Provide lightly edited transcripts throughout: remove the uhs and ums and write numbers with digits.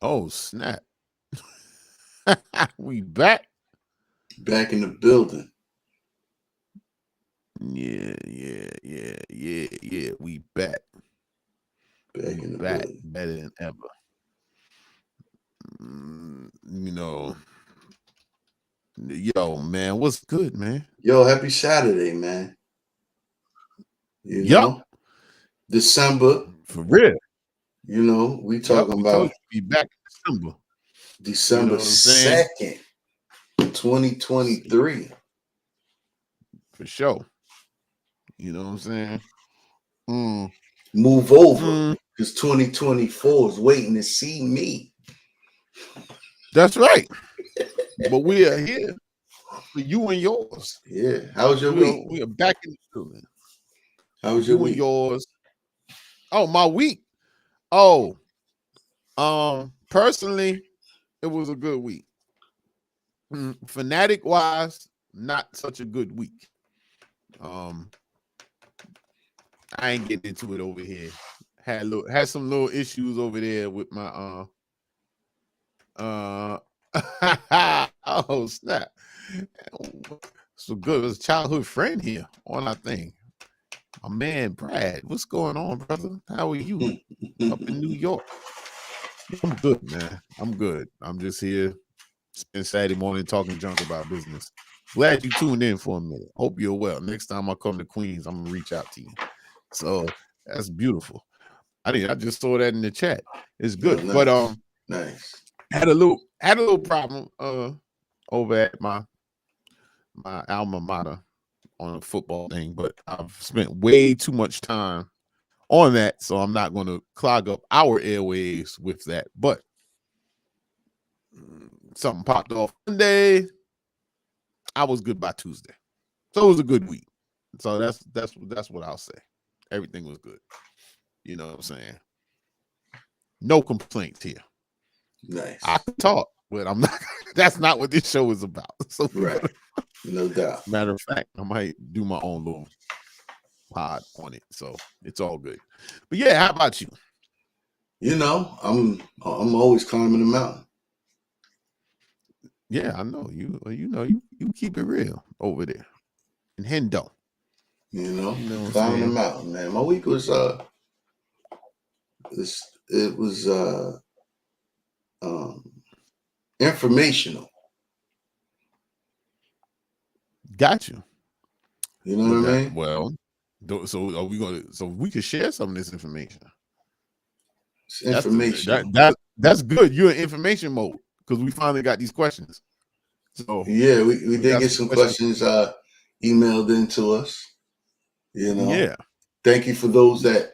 Oh, snap. We back. Back in the building. Yeah. We back. Back in the Back building. better than ever. You know, yo, man, what's good, man? Yo, happy Saturday, man. You Yup, know, December, for real. we Yup, talking we told about you we back in December. You know December what I'm saying? 2nd, 2023. For sure. You know what I'm saying? Mm, Move over mm, because 2024 is waiting to see me. that's right. But we are here for you and yours. Yeah. How was your We are week? we are back in the building How for was your you and week? yours. Oh, my week. Oh, personally, it was a good week. Fanatic wise, not such a good week. Um, I ain't getting into it over here. Had some little issues over there with my uh oh snap. So good. There's a childhood friend here on our thing. My man Brad. What's going on, brother? How are you? Up in New York. I'm good, man. I'm good. I'm just here. Spend Saturday morning talking junk about business. Glad you tuned in for a minute. Hope you're well. Next time I come to Queens, I'm gonna reach out to you. So that's beautiful. I just saw that in the chat. It's Oh, good. But nice. Nice. had a little problem over at my alma mater on a football thing, but I've spent way too much time on that, so I'm not going to clog up our airways with that. But something popped off Monday. I was good by Tuesday, so it was a good week. So that's what I'll say. Everything was good. You know what I'm saying? No complaints here. I Nice. can talk, but I'm not. That's not what this show is about. So, Right. No doubt. matter of fact, I might do my own little pod on it. So it's all good. But yeah, how about you? I'm always climbing the mountain. Yeah, I know you. You keep it real over there in Hendo. You know what I'm Climbing the saying? mountain, man. My week was it was um informational. Got you. You know But what I that mean? well, so are we gonna? So we can share some of this information. It's That's the informational. that's good. You're in information mode because we finally got these questions. So Yeah, we we did got get some some questions. questions emailed in to us. You know. Yeah, Thank you for those that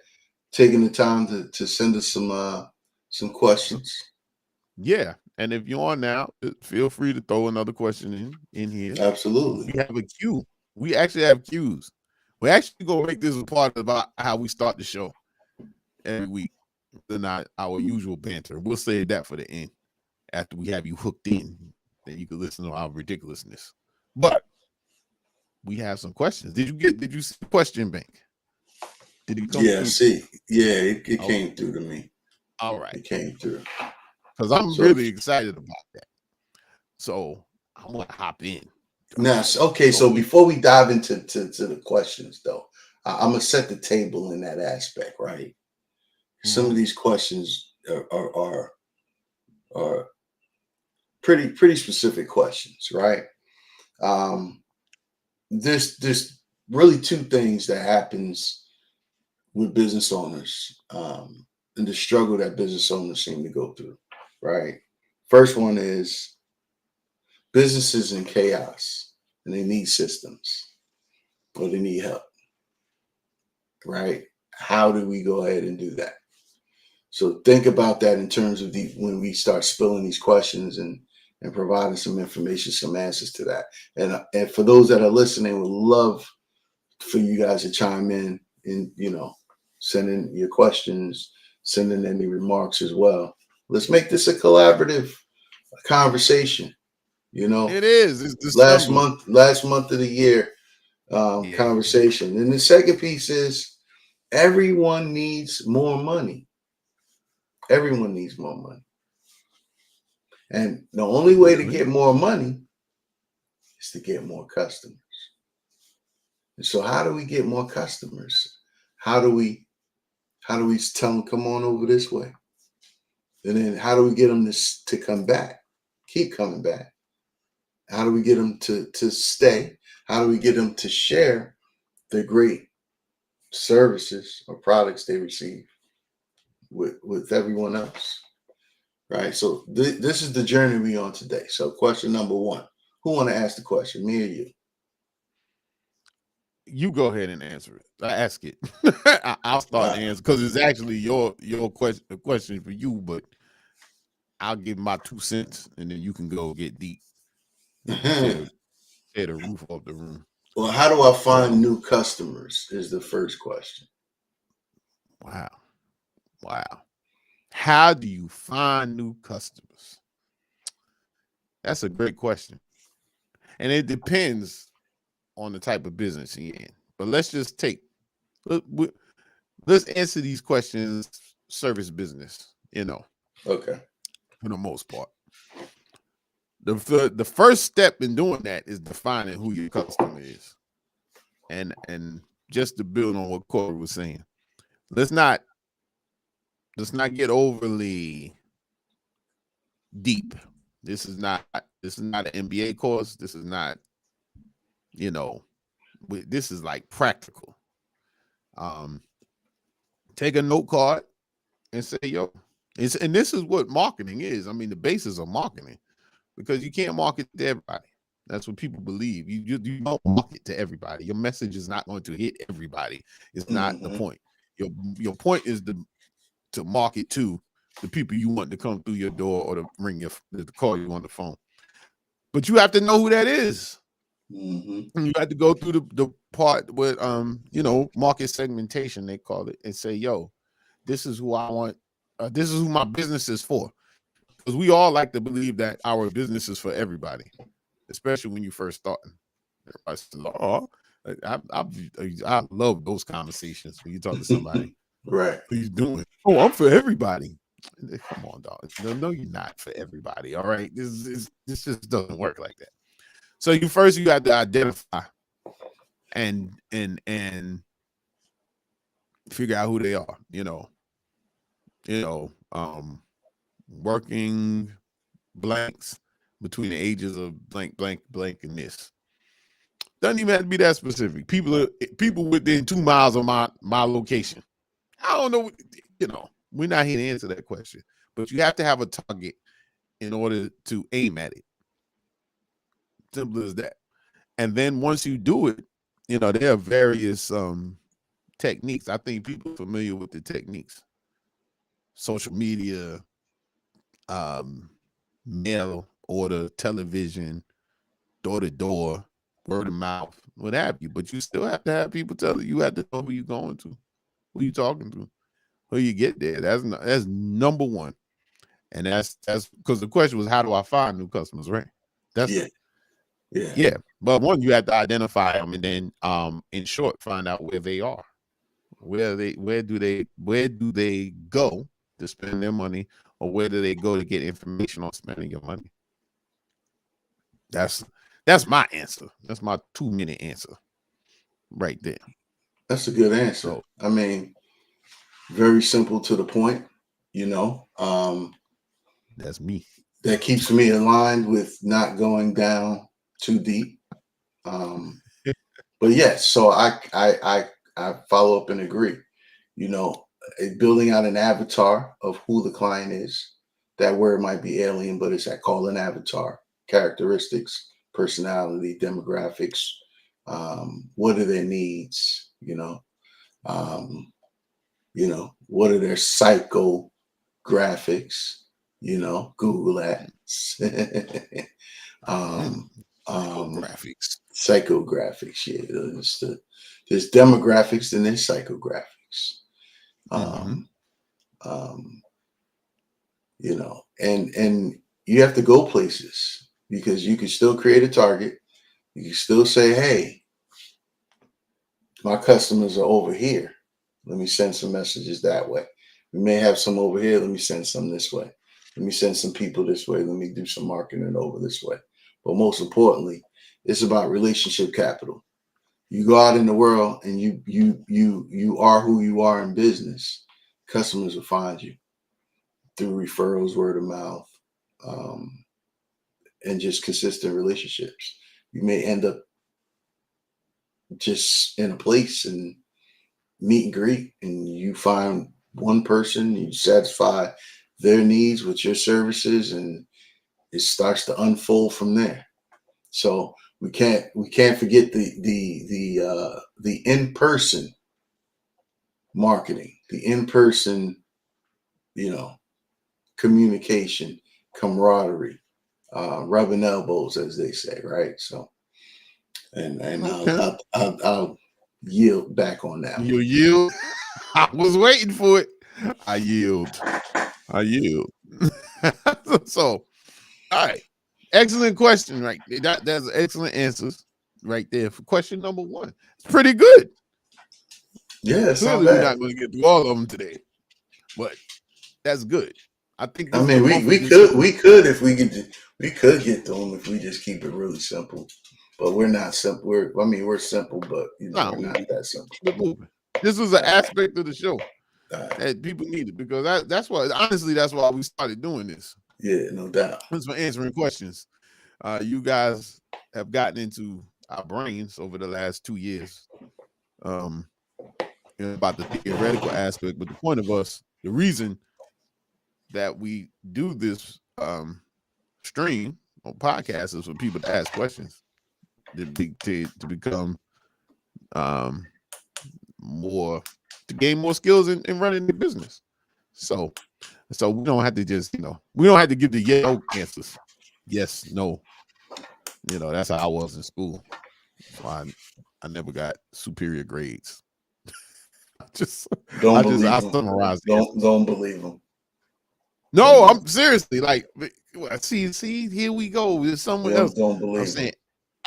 taking the time to send us some so, questions. yeah. And if you're on now, feel free to throw another question in here. We Absolutely. have a queue. We actually have queues. We actually gonna make this a part about how we start the show every week. Than our usual banter. We'll save that for the end after we have you hooked in. Then you can listen to our ridiculousness. But we have some questions. Did you see the question bank? Did it come Yeah, through to you? see. Yeah, it Oh, came through to me. all right. It came through. Because I'm So really excited about that. So I want to hop in. now, okay. So So we before we dive into to the questions, though, I'm gonna set the table in that aspect, right? Some mhm. of these questions are pretty specific questions, right? Um, there's really two things that happens with business owners, and the struggle that business owners seem to go through, right? First one is businesses in chaos and they need systems or they need help, right? How do we go ahead and do that? So think about that in terms of when we start spilling these questions and providing some information, some answers to that. And for those that are listening, would love for you guys to chime in and send in your questions, send in any remarks as well. Let's make this a collaborative conversation. You know, It is. It's last December. month of the year Yeah. conversation. And the second piece is everyone needs more money. Everyone needs more money. And the only way to Really? get more money is to get more customers. And so how do we get more customers? How do we tell them come on over this way? And then how do we get them to come back? Keep coming back. How do we get them to stay? How do we get them to share the great services or products they receive with everyone else? Right. So this is the journey we on today. So question number one, who want to ask the question, me or you? You go ahead and answer it. I ask it. I'll start Uh, the answer because it's actually your question for you, but I'll give my 2 cents and then you can go get deep and tear the roof off the room. well, how do I So find new customers is the first question. wow. Wow. How do you find new customers? That's a great question. And it depends on the type of business you're in. But let's just let's answer these questions service business, Okay. for the most part. The first step in doing that is defining who your customer is. And just to build on what Corey was saying, let's not get overly deep. This is not an MBA course. This is not, this is like practical. Take a note card and say, yo, and this is what marketing is. I mean, the basis of marketing, because you can't market to everybody. That's what people believe. You don't market to everybody. Your message is not going to hit everybody. It's not the point. Your point is to market to the people you want to come through your door or to call you on the phone. But you have to know who that is. You have to go through the part with market segmentation, they call it, and say, yo, this is who I want. This is who my business is for. Because we all like to believe that our business is for everybody, especially when you first starting. Everybody says, oh, I love those conversations when you talk to somebody. Right. What are you doing? Oh, I'm for everybody. Come on, dog. No, you're not for everybody. All right. This just doesn't work like that. So you have to identify and figure out who they are, working blanks between the ages of blank, blank, blank, and this. Doesn't even have to be that specific. People within 2 miles of my location. I don't know, we're not here to answer that question, but you have to have a target in order to aim at it. Simple as that. And then once you do it, there are various techniques. I think people are familiar with the techniques. Social media, mail order, television, door to door, word of mouth, what have you. But you still have to have people tell you. You have to know who you're going to, who you talking to, who you get there. That's number one. And that's because the question was, how do I find new customers, right? Yeah. But one, you have to identify them, and then in short, find out where they are. Where do they go to spend their money, or where do they go to get information on spending your money? That's my answer. That's my 2-minute answer right there. That's a good answer. So, I mean, very simple to the point, that's me. that keeps me aligned with not going down too deep. But yes, so I follow up and agree. Building out an avatar of who the client is. That word might be alien, but it's called an avatar. Characteristics, personality, demographics. What are their needs? What are their psychographics? Google that. Psychographics. Psychographics, yeah. There's demographics and there's psychographics. And you have to go places because you can still create a target. You can still say, hey, my customers are over here. Let me send some messages that way. We may have some over here. Let me send some this way. Let me send some people this way. Let me do some marketing over this way. But most importantly, it's about relationship capital. You go out in the world and you are who you are in business. Customers will find you through referrals, word of mouth, um, and just consistent relationships. You may end up just in a place and meet and greet, and you find one person, you satisfy their needs with your services, and it starts to unfold from there. So we can't forget the in person marketing, the in person, you know, communication, camaraderie, rubbing elbows, as they say, right? So, and Okay. I'll yield back on that You one. yield. I was waiting for it. I yield. I yield. So, all right. Excellent question, right? That's excellent answers right there for question number one. It's pretty good. Yeah, it's not Clearly, we're bad. not going to get through all of them today, but that's good. I think I this is the mean, month we of could December. we could if we could get to them if we just keep it really simple. But we're not simple. We're simple, but No, we're not that simple. keep it moving. This was an All aspect of the show right. that people needed because that's why, honestly, that's why we started doing this. Yeah, no doubt. It's for answering questions. You guys have gotten into our brains over the last 2 years, um, about the theoretical aspect. But the point of us, the reason that we do this stream on podcast is for people to ask questions, to become um, more, to gain more skills in running the business. So we don't have to just, we don't have to give the yes no answers. Yes, no. That's how I was in school. So I never got superior grades. I just Don't I believe them. summarized the answers. Don't believe them. Don't No, believe. I'm seriously like, see, here we go. There's someone else. Don't I'm believe them. saying,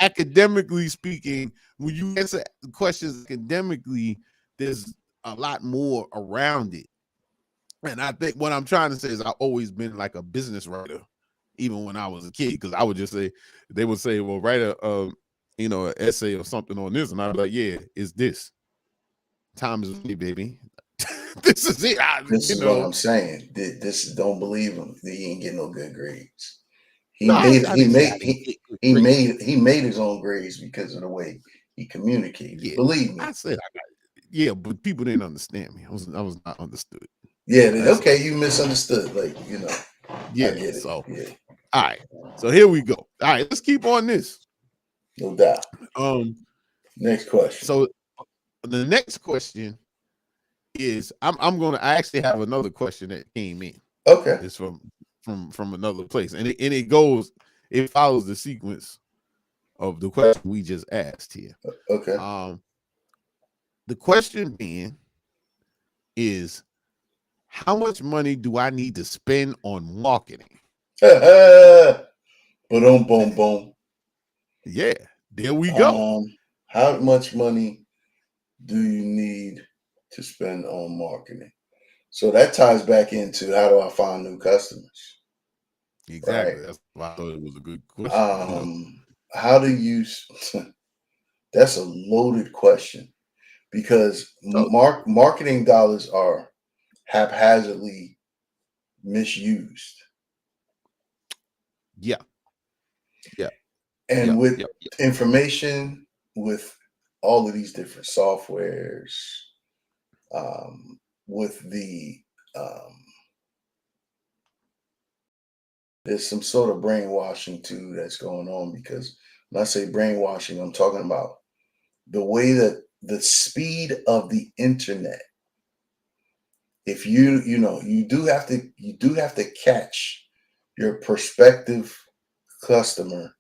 academically speaking, when you answer questions academically, there's a lot more around it. And I think what I'm trying to say is I've always been like a business writer, even when I was a kid, because I would just say, they would say, well, write an essay or something on this, and I'd be like, yeah, it's this. Time is money, baby. This is it. This is what I'm saying. This don't believe him. He ain't getting no good grades. He No, made I he didn't say I made didn't get good he grades. made his own grades because of the way he communicated. Yeah, Believe I me. said I got it. Yeah, but people didn't understand me. I was not understood. Yeah. That's all. Okay. You misunderstood. Like I Yeah. get it. So Yeah. all right. So here we go. All right, let's keep on this. No doubt. Um. Next question. So the next question is, I actually have another question that came in. Okay. It's from another place, and it follows the sequence of the question we just asked here. Okay. The question being is, how much money do I need to spend on marketing? Boom, boom, boom. Yeah, there we go. How much money do you need to spend on marketing? So that ties back into how do I find new customers, right? Exactly. That's why I thought it was a good question. How do you? That's a loaded question because So marketing dollars are haphazardly misused, yeah, yeah, and yeah, with yeah, information, with all of these different softwares, with the um, there's some sort of brainwashing too that's going on because when I say brainwashing, I'm talking about the way that the speed of the internet. If you do have to catch your prospective customer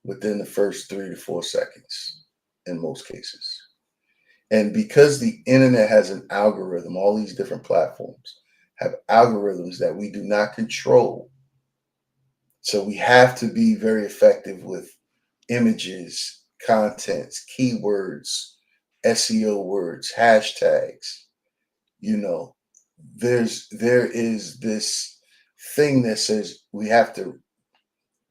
within the first 3 to 4 seconds in most cases. And because the internet has an algorithm, all these different platforms have algorithms that we do not control. So we have to be very effective with images, contents, keywords, SEO words, hashtags. You know, there is this thing that says we have to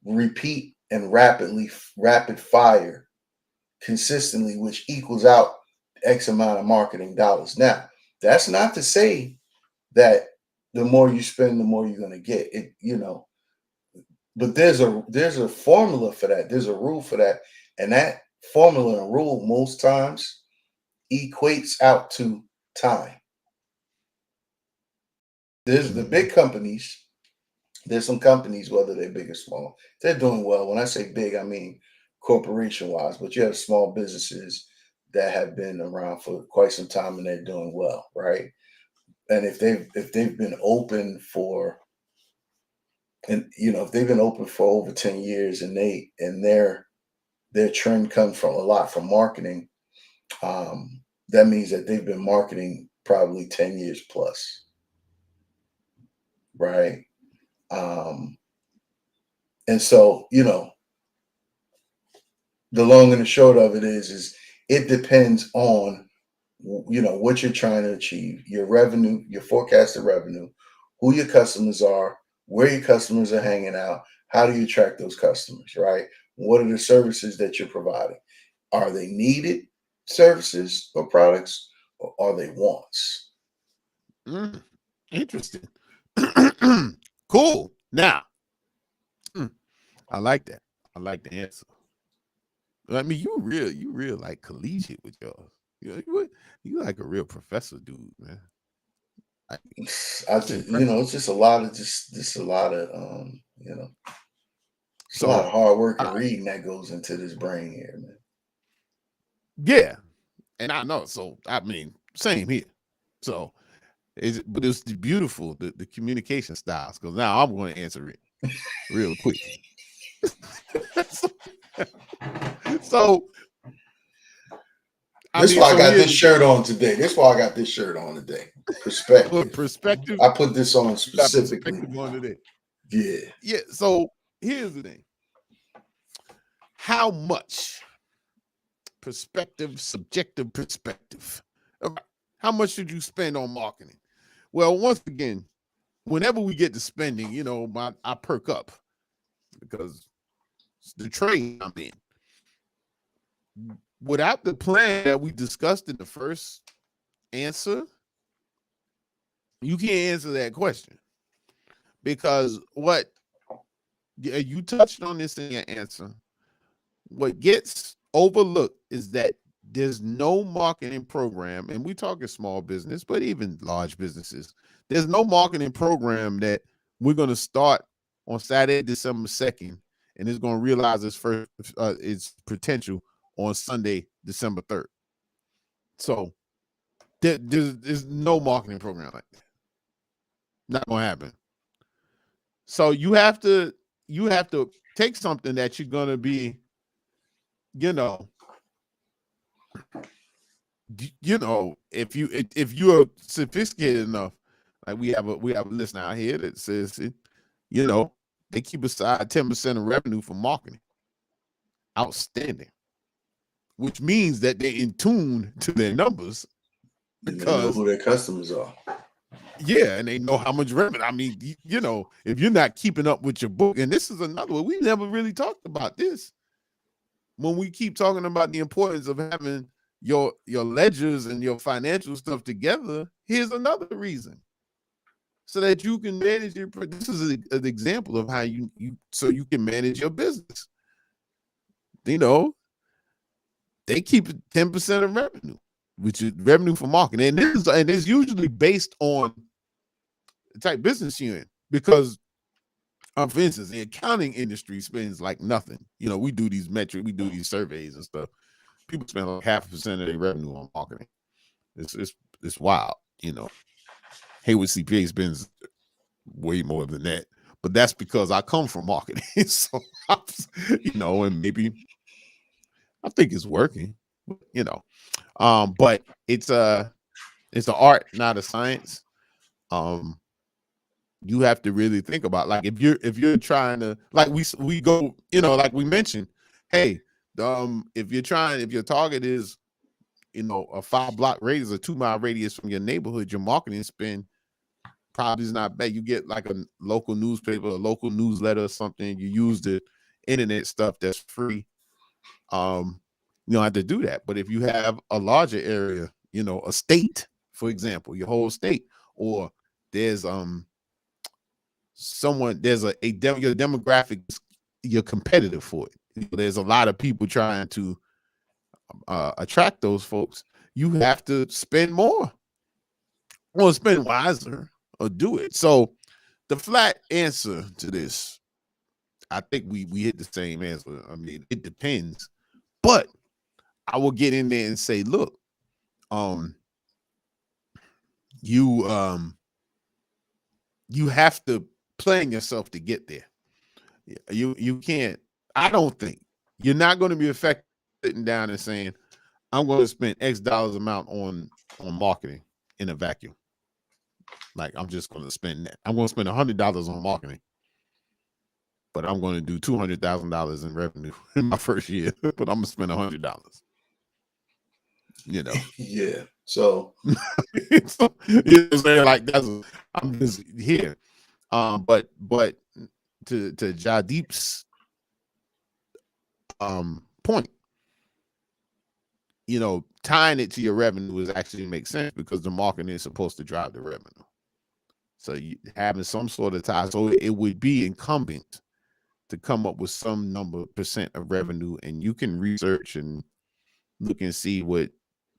repeat and rapid fire consistently, which equals out X amount of marketing dollars. Now, that's not to say that the more you spend, the more you're going to get. It, but there's a formula for that. There's a rule for that, and that formula and rule most times equates out to time. There's the big companies. There's some companies, whether they're big or small, they're doing well. When I say big, I mean corporation wise, but you have small businesses that have been around for quite some time and they're doing well, right? And if they've been open for, and if they've been open for over 10 years and their trend comes from a lot from marketing, that means that they've been marketing probably 10 years plus, right? And so, the long and the short of it is it depends on, what you're trying to achieve, your revenue, your forecasted revenue, who your customers are, where your customers are hanging out, how do you attract those customers, right? What are the services that you're providing? Are they needed services or products, or are they wants? Interesting. Cool. Now, I like that. I like the answer. I mean, you real like collegiate with yours. You like a real professor, dude, man. It's impressive. It's just a lot of just a lot of it's a lot of So, hard work and reading that goes into this brain here, man. yeah, and I know. So, I mean, same here. So, but it's beautiful the communication styles. Because now I'm going to answer it real quick. So, This is why I got this shirt on today. Perspective. Perspective. I put this on specifically. Perspective on today. Yeah. Yeah. So here's the thing. How much perspective, subjective perspective? How much should you spend on marketing? Well, once again, whenever we get to spending, I perk up because it's the trade I'm in. Without the plan that we discussed in the first answer, you can't answer that question, because what you touched on this in your answer, what gets overlooked is that there's no marketing program, and we're talking small business, but even large businesses, there's no marketing program that we're going to start on Saturday, December 2nd, and it's going to realize its potential on Sunday, December 3rd. So there's no marketing program like that. Not going to happen. So you have to take something that you're going to be, if you're sophisticated enough, like we have a listener out here that says, they keep aside 10% of revenue for marketing. Outstanding. Which means that they're in tune to their numbers, because they know who their customers are. Yeah, and they know how much revenue. I mean, if you're not keeping up with your book, and this is another one, we never really talked about this. When we keep talking about the importance of having your ledgers and your financial stuff together, here's another reason. So that you can manage your, this is an example of how you can manage your business. They keep 10% of revenue, which is revenue for marketing. And it's usually based on the type of business you're in, because for instance, the accounting industry spends like nothing. We do these metrics, we do these surveys and stuff. People spend like 0.5% of their revenue on marketing. It's wild. HEYWARD CPA spends way more than that, but that's because I come from marketing. So, and maybe I think it's working, but it's an art, not a science. You have to really think about, like, if you're trying to, like we go, like we mentioned, hey, if your target is, a 5-block radius, a 2-mile radius from your neighborhood, your marketing spend probably is not bad. You get like a local newspaper, a local newsletter or something. You use the internet stuff that's free. You don't have to do that. But if you have a larger area, you know, a state, for example, your whole state, or there's someone, there's your demographic, you're competitive for it. There's a lot of people trying to attract those folks. You have to spend more or spend wiser or do it. So the flat answer to this, I think we hit the same answer. I mean, it depends, but I will get in there and say, look, you have to plan yourself to get there. You can't. I don't think you're not going to be effective sitting down and saying, I'm going to spend X dollars amount on marketing in a vacuum. Like, I'm just going to spend that. I'm going to spend $100 on marketing, but I'm going to do $200,000 in revenue in my first year. But I'm going to spend $100. You know. Yeah. So, so you know what I'm saying? Like, I'm just here. But to Jadeep's point, you know, tying it to your revenue is actually makes sense because the marketing is supposed to drive the revenue. So you having some sort of tie, so it would be incumbent to come up with some number percent of revenue, and you can research and look and see what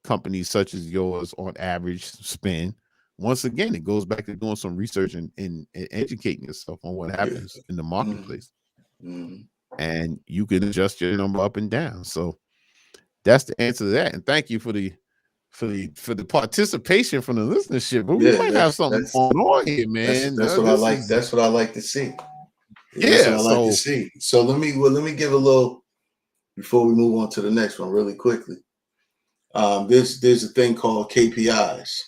companies such as yours on average spend. Once again, it goes back to doing some research and educating yourself on what happens in the marketplace. And you can adjust your number up and down. So that's the answer to that. And thank you for the participation from the listenership. But we might have something going on here, man. That's what I like. That's what I like to see. Yeah, that's what I like to see. So let me give a little before we move on to the next one really quickly. There's a thing called KPIs,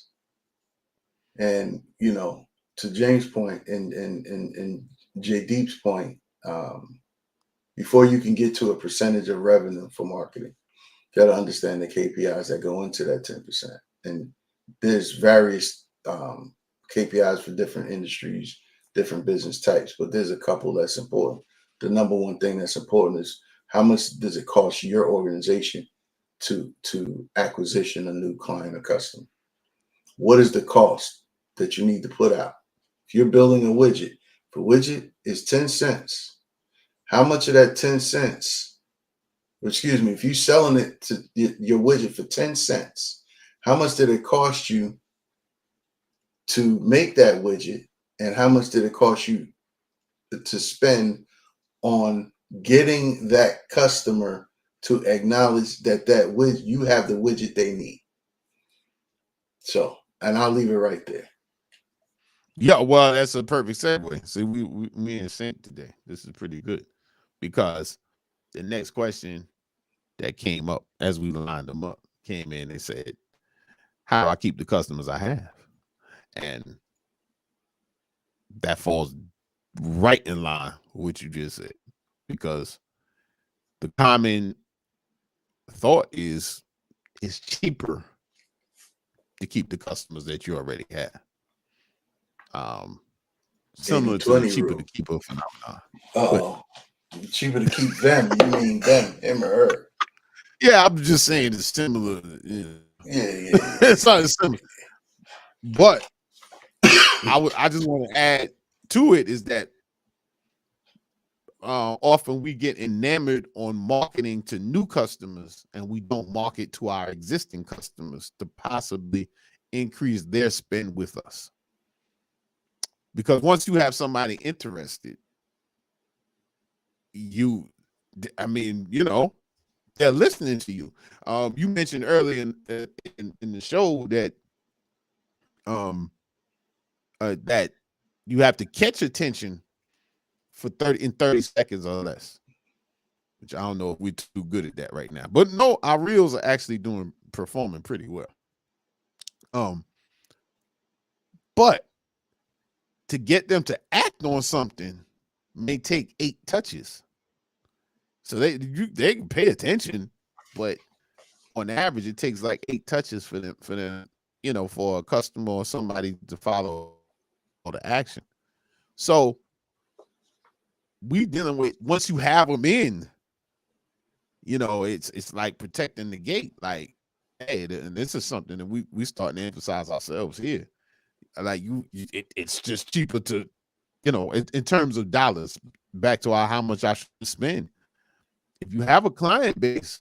and you know, to James' point and Jaydeep's point, before you can get to a percentage of revenue for marketing, you got to understand the KPIs that go into that 10%. And there's various KPIs for different industries, different business types, but there's a couple that's important. The number one thing that's important is how much does it cost your organization to acquisition a new client or customer? What is the cost that you need to put out? If you're building a widget, if a widget is 10 cents, how much of that 10 cents, excuse me, if you're selling it to your widget for 10 cents, how much did it cost you to make that widget? And how much did it cost you to spend on getting that customer to acknowledge that widget, you have the widget they need? So, and I'll leave it right there. Yeah, well, that's a perfect segue. See, we in sync today. This is pretty good because the next question that came up as we lined them up came in and said, how do I keep the customers I have? And that falls right in line with what you just said, because the common thought is it's cheaper to keep the customers that you already have. Similar to the cheaper to keep a phenomenon. Oh, cheaper to keep them. You mean them, him or her? Yeah, I'm just saying it's similar. Yeah. It's not similar. But I just want to add to it is that often we get enamored on marketing to new customers and we don't market to our existing customers to possibly increase their spend with us. Because once you have somebody interested, I mean, you know, they're listening to you. You mentioned earlier in the show that that you have to catch attention for 30 seconds or less, which I don't know if we're too good at that right now. But no, our reels are actually performing pretty well. But to get them to act on something may take 8 touches. So they can pay attention, but on average, it takes like 8 touches for them, you know, for a customer or somebody to follow to action. So we dealing with, once you have them in, it's like protecting the gate. Like, hey, and this is something that we starting to emphasize ourselves here. Like it's just cheaper to, in terms of dollars, back to how much I should spend. If you have a client base,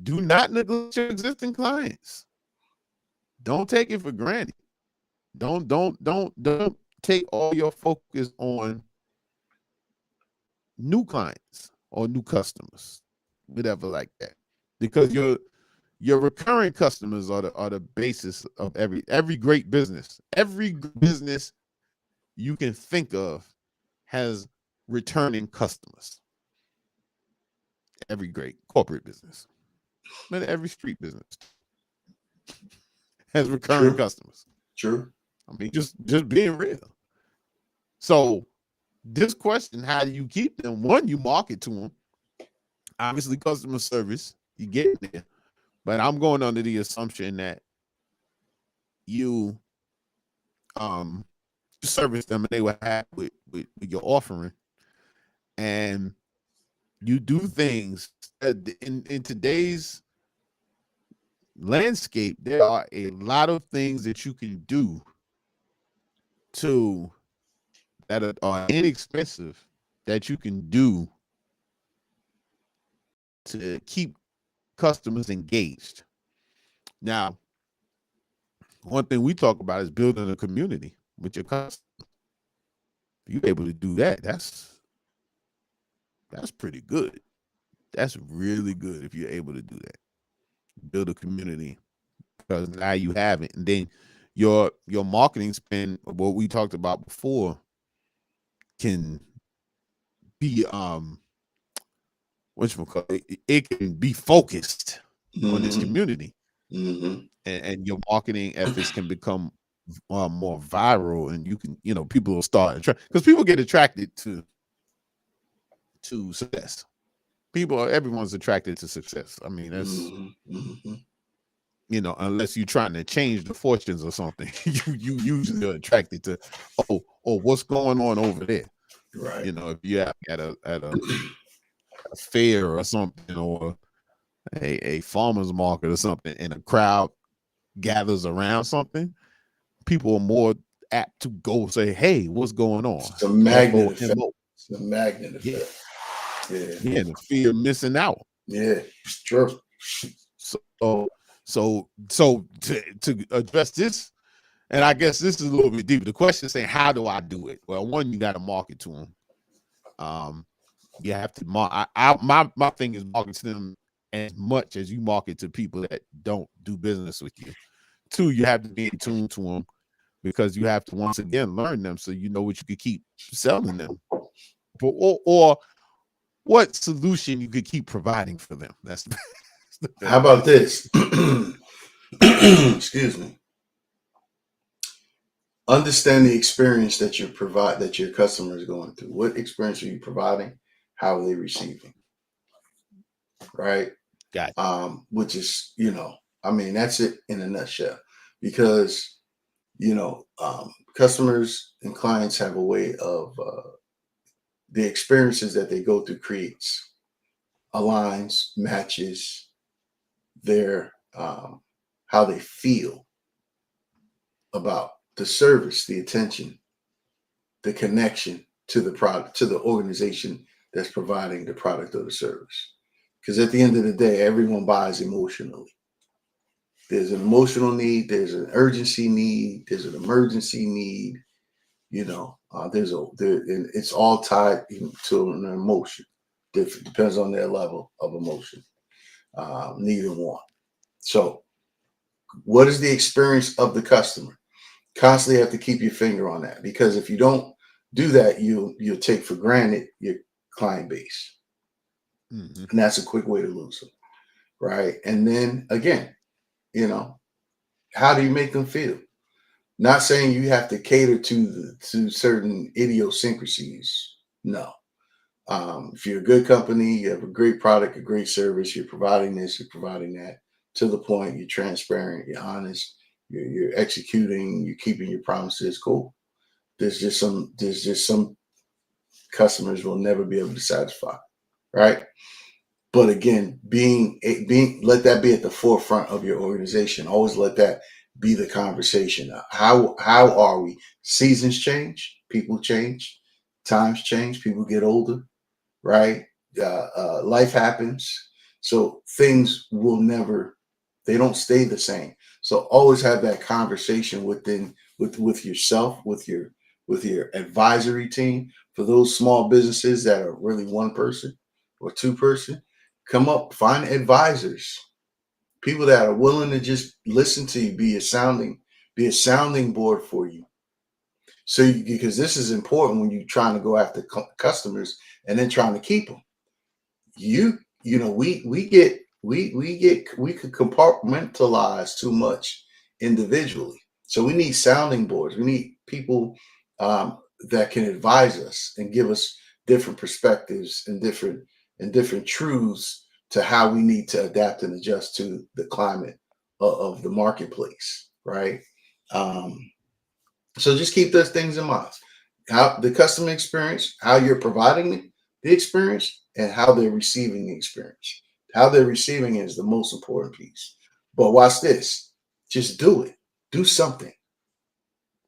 do not neglect your existing clients. Don't take it for granted. Don't take all your focus on new clients or new customers, whatever like that, because your recurring customers are the basis of every great business. Every business you can think of has returning customers. Every great corporate business, but every street business has recurring True. customers. True. I mean, just being real. So this question, how do you keep them? One, you market to them. Obviously, customer service, you get there. But I'm going under the assumption that you service them and they will have with your offering, and you do things in today's landscape. There are a lot of things that you can do to that are inexpensive, that you can do to keep customers engaged. Now, one thing we talk about is building a community with your customers. If you're able to do that, that's pretty good. That's really good if you're able to do that. Build a community, because now you have it. And then your marketing spend, what we talked about before, can be it can be focused on this community. And your marketing efforts can become more viral, and you can, people will start because people get attracted to success. Everyone's attracted to success. I mean, that's unless you're trying to change the fortunes or something, you usually are attracted to what's going on over there. Right. If you're at a fair or something, or a farmer's market or something, and a crowd gathers around something, people are more apt to go say, "Hey, what's going on?" It's a magnet effect. FOMO. It's a magnet effect. Yeah, the fear of missing out. Yeah, true. So to address this, and I guess this is a little bit deeper. The question is saying, how do I do it? Well, one, you got to market to them. You have to my thing is market to them as much as you market to people that don't do business with you. Two, you have to be in tune to them, because you have to once again learn them, so you know what you could keep selling them, or what solution you could keep providing for them. That's how about this? Excuse me. Understand the experience that your customer is going through. What experience are you providing? How are they receiving? Right. Which is, I mean, that's it in a nutshell. Because, customers and clients have a way of the experiences that they go through creates, aligns, matches their how they feel about the service, the attention, the connection to the product, to the organization that's providing the product or the service. Because at the end of the day, everyone buys emotionally. There's an emotional need, there's an urgency need, there's an emergency need. It's all tied to an emotion. Depends on their level of emotion, need and want. So, what is the experience of the customer? Constantly have to keep your finger on that, because if you don't do that, you'll take for granted your client base, and that's a quick way to lose them, right? And then again, how do you make them feel? Not saying you have to cater to certain idiosyncrasies. No. If you're a good company, you have a great product, a great service, you're providing this, you're providing that to the point, you're transparent, you're honest, you're executing, you're keeping your promises, cool. there's just some customers will never be able to satisfy, right? But again, let that be at the forefront of your organization. Always let that be the conversation. How are we? Seasons change, people change, times change, people get older, right? Life happens, so things will never, they don't stay the same. So always have that conversation with yourself, with your advisory team. For those small businesses that are really one person or two person, come up, find advisors, people that are willing to just listen to you, be a sounding board for you. So because this is important when you're trying to go after customers and then trying to keep them. You know, we could compartmentalize too much individually. So we need sounding boards. We need people that can advise us and give us different perspectives and different truths to how we need to adapt and adjust to the climate of the marketplace, right? Um, so just keep those things in mind. How the customer experience, how you're providing the experience, and how they're receiving the experience. How they're receiving it is the most important piece. But watch this. Just do it. Do something.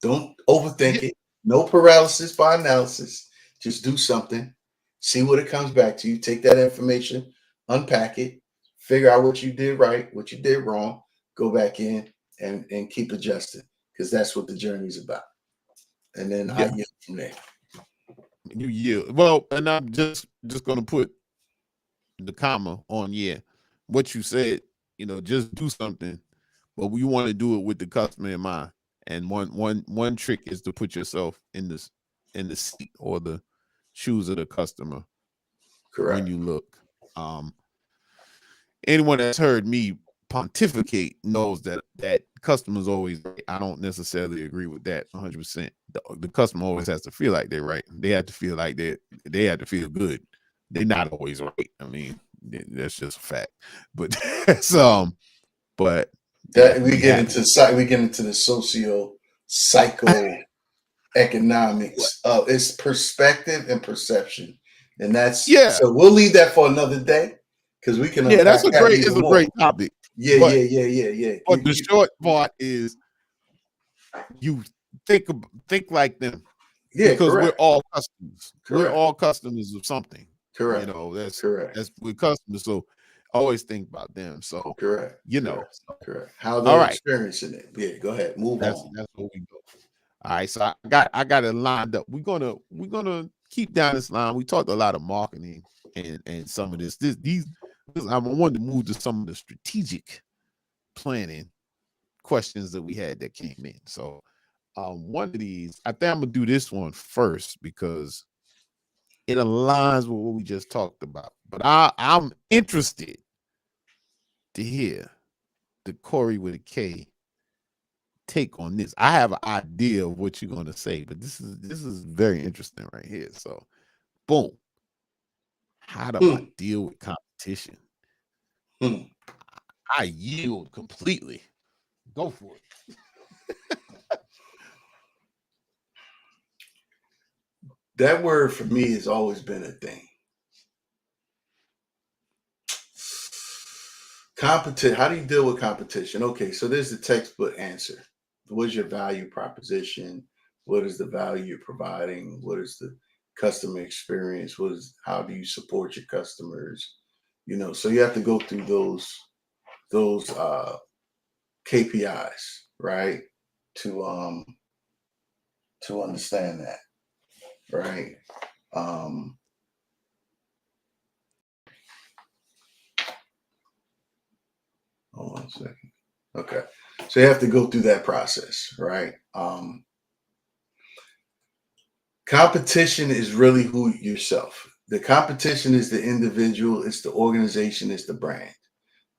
Don't Yeah, overthink it. No paralysis by analysis. Just do something. See what it comes back to you. Take that information, unpack it, figure out what you did right, what you did wrong, go back in and keep adjusting because that's what the journey is about. And then I yeah. yield from there. You yield. Well, and I'm just gonna put the comma on, yeah, what you said. Just do something, but we want to do it with the customer in mind. And one trick is to put yourself in the seat or the shoes of the customer when Correct. you look. Um, Anyone that's heard me pontificate knows that customers always right. I don't necessarily agree with that 100%. The customer always has to feel like they're right. They have to feel like they have to feel good. They're not always right. I mean, that's just a fact. But but yeah, That we have it. we get into the socio psycho economics of it's perspective and perception. And that's Yeah, so we'll leave that for another day because we can yeah, that's unpack a that great even it's a great more. topic. Yeah, But yeah, yeah, yeah, yeah. the short part is you think like them, Yeah, because we're correct. all customers. We're Correct. all customers of something. Correct. Correct. That's we're customers. So always think about them. So Correct. Correct. so Correct. How all they're right. experiencing it. Yeah, go ahead. Move on. That's where we go. All right. So I got it lined up. We're gonna keep down this line. We talked a lot of marketing and some of I wanted to move to some of the strategic planning questions that we had that came in. So one of these, I think I'm gonna do this one first because it aligns with what we just talked about. But I'm interested to hear the Corey with a K take on this. I have an idea of what you're gonna say, but this is very interesting right here. So boom. How do I Hmm, deal with competition? hmm. I yield completely. Go for it. That word for me has always been a thing. Competition. How do you deal with competition? Okay, so there's the textbook answer. What is your value proposition? What is the value you're providing? What is the customer experience? How do you support your customers? So you have to go through those KPIs, right? To to understand that, right? Um, hold on a second. Okay, so you have to go through that process, right? Competition is really who yourself. The competition is the individual, it's the organization, it's the brand.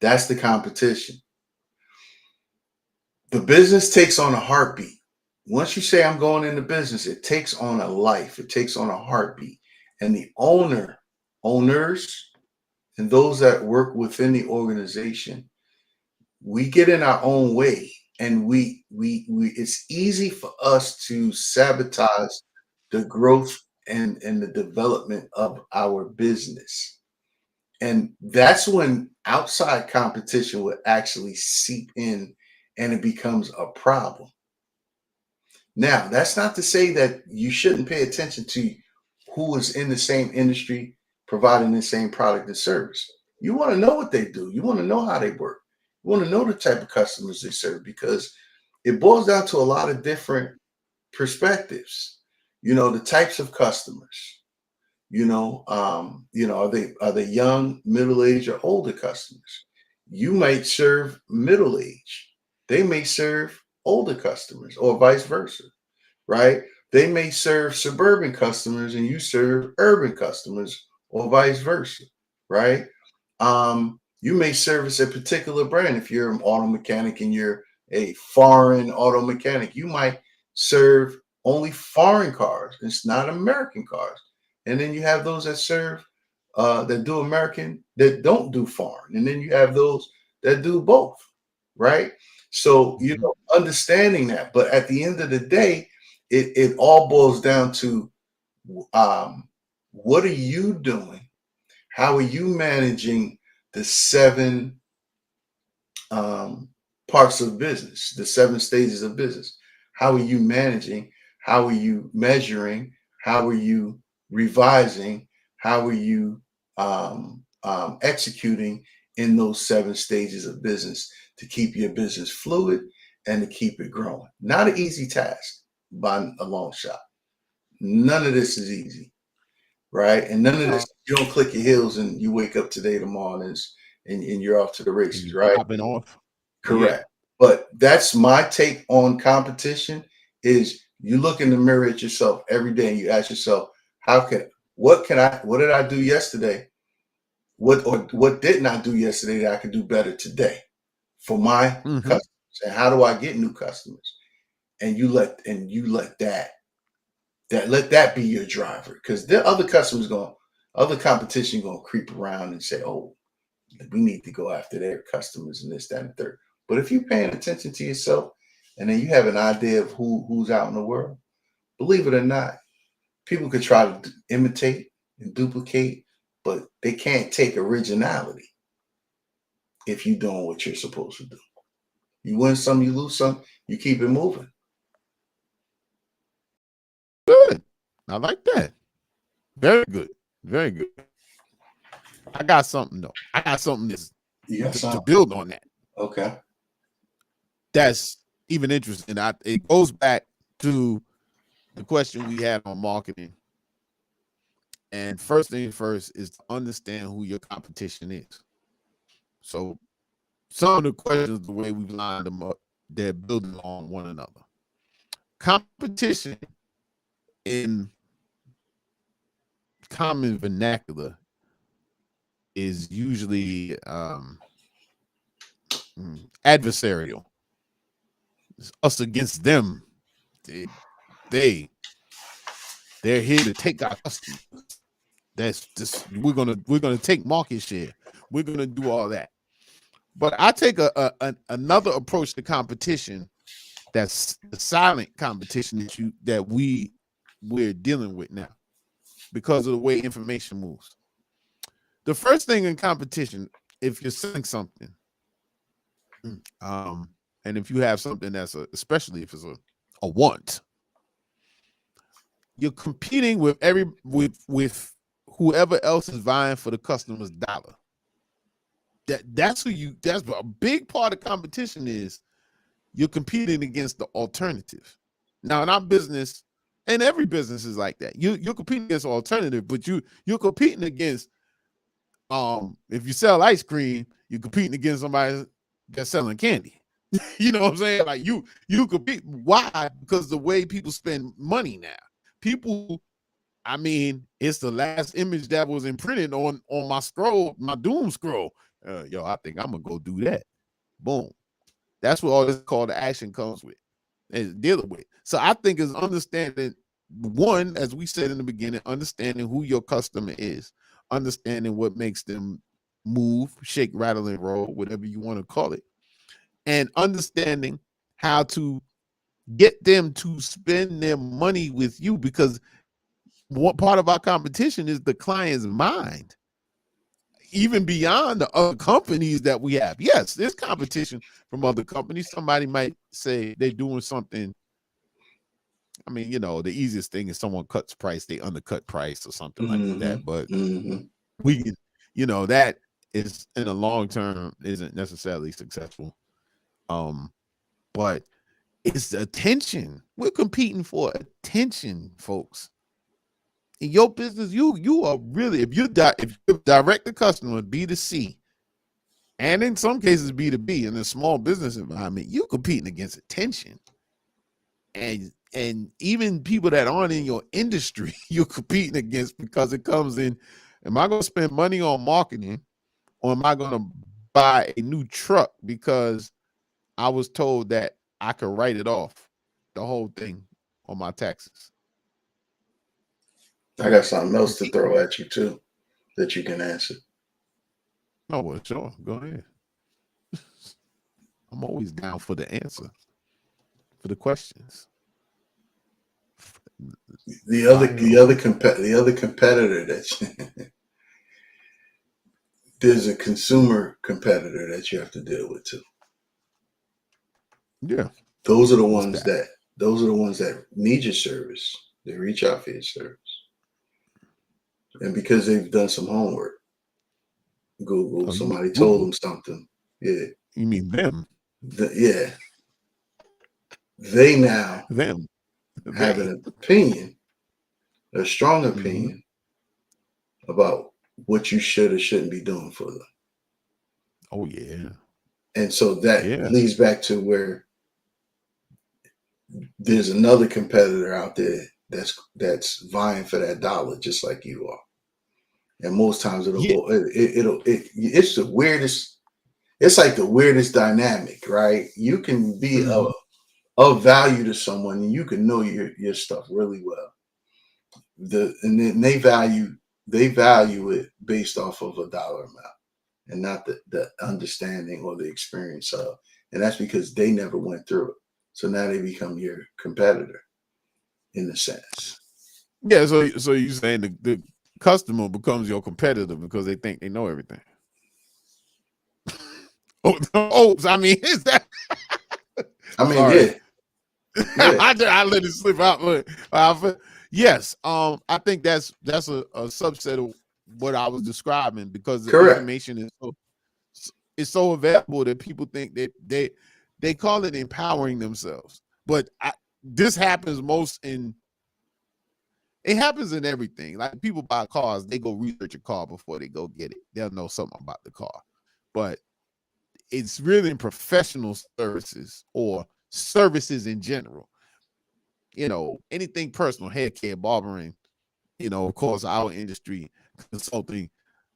That's the competition. The business takes on a heartbeat. Once you say I'm going into business, it takes on a life, it takes on a heartbeat. And the owners, and those that work within the organization, we get in our own way and we it's easy for us to sabotage the growth and the development of our business. And that's when outside competition would actually seep in and it becomes a problem. Now, that's not to say that you shouldn't pay attention to who is in the same industry providing the same product and service. You want to know what they do, you want to know how they work, you want to know the type of customers they serve because it boils down to a lot of different perspectives. The types of customers, are they young, middle age, or older customers? You might serve middle age. They may serve older customers, or vice versa, right? They may serve suburban customers and you serve urban customers, or vice versa, right? You may service a particular brand. If you're an auto mechanic and you're a foreign auto mechanic, you might serve only foreign cars. It's not American cars. And then you have those that serve that do American that don't do foreign. And then you have those that do both, right? So understanding that. But at the end of the day, it all boils down to what are you doing? How are you managing the seven parts of business, the seven stages of business? How are you managing? How are you measuring? How are you revising? How are you executing in those seven stages of business to keep your business fluid and to keep it growing? Not an easy task by a long shot. None of this is easy, right? And none of this, you don't click your heels and you wake up today, tomorrow, and you're off to the races, right? Popping off. Correct. But that's my take on competition is you look in the mirror at yourself every day and you ask yourself, what did I do yesterday? What didn't I do yesterday that I could do better today for my customers? And how do I get new customers? And you let that be your driver, because there are other competition going to creep around and say, oh, we need to go after their customers and this, that, and the third. But if you're paying attention to yourself and then you have an idea of who's out in the world, believe it or not, people could try to imitate and duplicate, but they can't take originality if you're doing what you're supposed to do. You win some, you lose some, you keep it moving. Good. I like that. Very good. Very good. I got something though. I got something to build on that. Okay. That's even interesting. It goes back to the question we had on marketing. And first thing first is to understand who your competition is. So some of the questions, the way we've lined them up, they're building on one another. Competition in common vernacular is usually adversarial. It's us against them. They're here to take our customers. That's just we're gonna take market share. We're gonna do all that. But I take another approach to competition. That's the silent competition that we're dealing with now because of the way information moves. The first thing in competition, if you're selling something, and if you have something that's especially if it's a want, you're competing with with whoever else is vying for the customer's dollar. That's a big part of competition is you're competing against the alternative. Now in our business, and every business is like that. You're competing against alternative, but you're competing against if you sell ice cream, you're competing against somebody that's selling candy. You know what I'm saying? Like you compete. Why? Because the way people spend money now. People, I mean, it's the last image that was imprinted on my scroll, my doom scroll. Yo, I think I'm gonna go do that. Boom. That's what all this call to action comes with and dealing with. So I think is understanding one, as we said in the beginning, understanding who your customer is, understanding what makes them move, shake, rattle, and roll, whatever you want to call it, and understanding how to get them to spend their money with you, because what part of our competition is the client's mind, even beyond the other companies that we have. Yes, there's competition from other companies. Somebody might say they're doing something. I mean, the easiest thing is someone cuts price, they undercut price or something like that. But we can, that is in the long term isn't necessarily successful. But it's attention. We're competing for attention, folks. In your business, you are really, if you direct the customer B2C, and in some cases B2B, in a small business environment, you're competing against attention. And even people that aren't in your industry, you're competing against, because it comes in, am I going to spend money on marketing, or am I going to buy a new truck because I was told that I could write it off, the whole thing, on my taxes? I got something else to throw at you too that you can answer. Oh, well, sure. Go ahead. I'm always down for the answer, for the questions. The other competitor that there's a consumer competitor that you have to deal with too. Yeah. Those are the ones that need your service. They reach out for your service. And because they've done some homework, Google, somebody told them something. Yeah. You mean them? Yeah. They now have an opinion, a strong opinion about what you should or shouldn't be doing for them. Oh, yeah. And so that leads back to where there's another competitor out there that's vying for that dollar, just like you are. And most times it's the weirdest. It's like the weirdest dynamic, right? You can be of value to someone, and you can know your stuff really well. And then they value it based off of a dollar amount, and not the understanding or the experience of. And that's because they never went through it. So now they become your competitor, in a sense. Yeah. So you're saying the customer becomes your competitor because they think they know everything. I mean, is that? I mean, sorry. Yeah. I let it slip out. Yes. I think that's a subset of what I was describing, because the information is so available that people think that they call it empowering themselves. But this happens it happens in everything. Like, people buy cars, they go research a car before they go get it. They'll know something about the car. But it's really in professional services, or services in general. Anything personal, hair care, barbering, of course, our industry, consulting,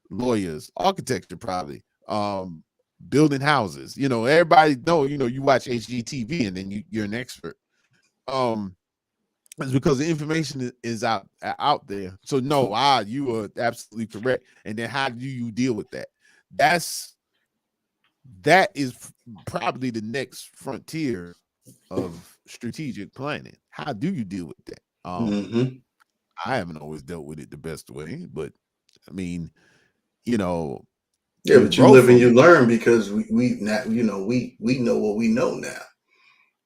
lawyers, architecture, probably, building houses. Everybody know, you watch HGTV and then you're an expert. It's because the information is out there. So no, you are absolutely correct. And then how do you deal with that? That is probably the next frontier of strategic planning. How do you deal with that? I haven't always dealt with it the best way, but I mean, yeah, but you live and you learn, because we know what we know now,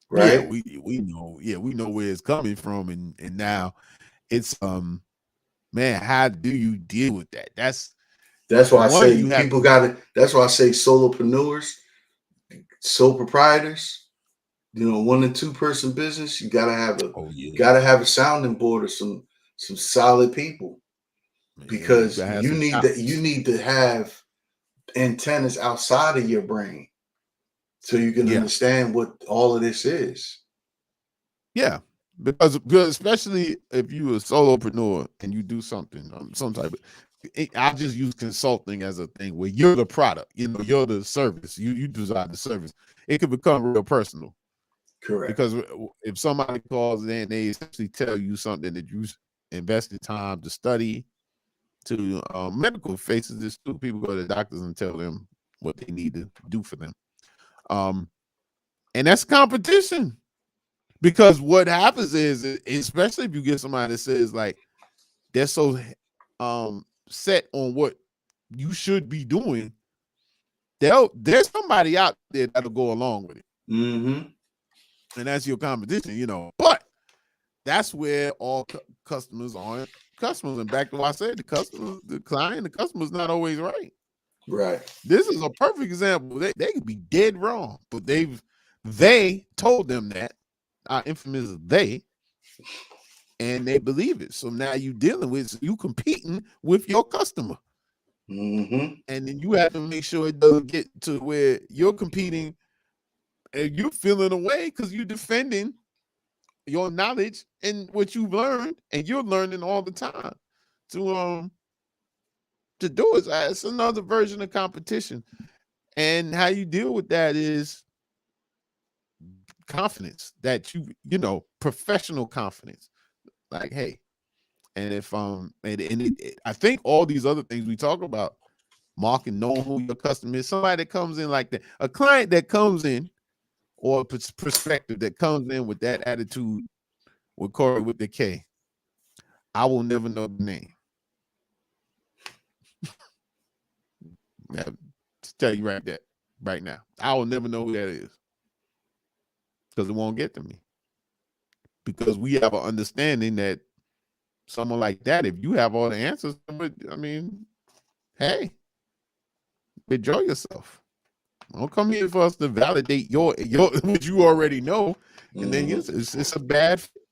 right? Yeah, we know. Yeah, we know where it's coming from, and now it's man, how do you deal with that? That's why I say people got it. That's why I say solopreneurs, sole proprietors, 1 and 2 person business. You gotta have a sounding board of some solid people, because you need to have antennas outside of your brain, so you can understand what all of this is. Yeah, because especially if you're a solopreneur and you do something, some type of. I just use consulting as a thing where you're the product, you're the service. You design the service. It could become real personal. Correct. Because if somebody calls in, they essentially tell you something that you invested time to study. To medical faces this too. People go to doctors and tell them what they need to do for them. And that's competition. Because what happens is, especially if you get somebody that says like they're so set on what you should be doing, there's somebody out there that'll go along with it. Mm-hmm. And that's your competition, you know. But that's where all customers aren't customers. And back to what I said, the customer's not always right. Right. This is a perfect example. They could be dead wrong, but they told them that, our infamous they, and they believe it. So now you dealing with, you competing with your customer. Mm-hmm. And then you have to make sure it doesn't get to where you're competing and you're feeling away because you're defending your knowledge and what you've learned, and you're learning all the time to do it. It's another version of competition. And how you deal with that is confidence, that you know, professional confidence. Like, hey, and if I think all these other things we talk about, marketing, knowing who your customer is, somebody that comes in like that, a client that comes in, or a perspective that comes in with that attitude, with Corey with the K, I will never know the name. Now, to tell you right now, I will never know who that is, because it won't get to me. Because we have an understanding that someone like that, if you have all the answers, I mean, hey, enjoy yourself. Don't come here for us to validate your what you already know, and then it's a bad fit.